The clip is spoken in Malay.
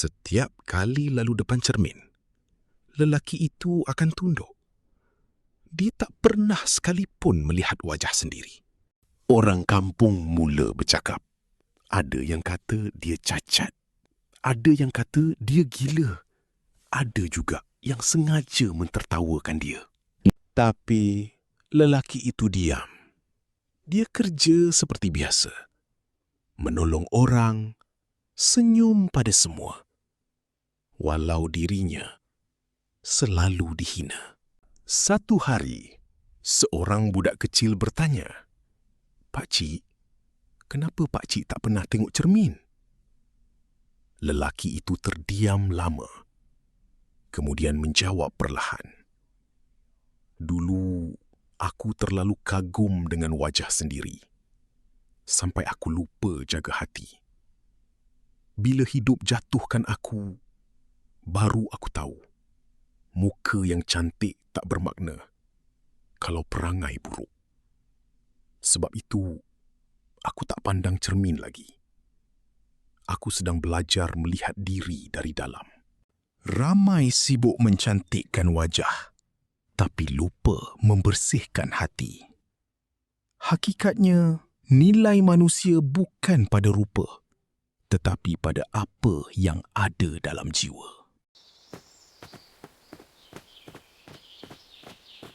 Setiap kali lalu depan cermin, lelaki itu akan tunduk. Dia tak pernah sekalipun melihat wajah sendiri. Orang kampung mula bercakap. Ada yang kata dia cacat. Ada yang kata dia gila. Ada juga yang sengaja mentertawakan dia. Tapi lelaki itu diam. Dia kerja seperti biasa. Menolong orang, senyum pada semua. Walau dirinya selalu dihina. Satu hari, seorang budak kecil bertanya, "Pakcik, kenapa pakcik tak pernah tengok cermin?" Lelaki itu terdiam lama. Kemudian menjawab perlahan, "Dulu aku terlalu kagum dengan wajah sendiri, sampai aku lupa jaga hati. Bila hidup jatuhkan aku, baru aku tahu, muka yang cantik tak bermakna kalau perangai buruk. Sebab itu, aku tak pandang cermin lagi. Aku sedang belajar melihat diri dari dalam." Ramai sibuk mencantikkan wajah, tapi lupa membersihkan hati. Hakikatnya, nilai manusia bukan pada rupa, tetapi pada apa yang ada dalam jiwa.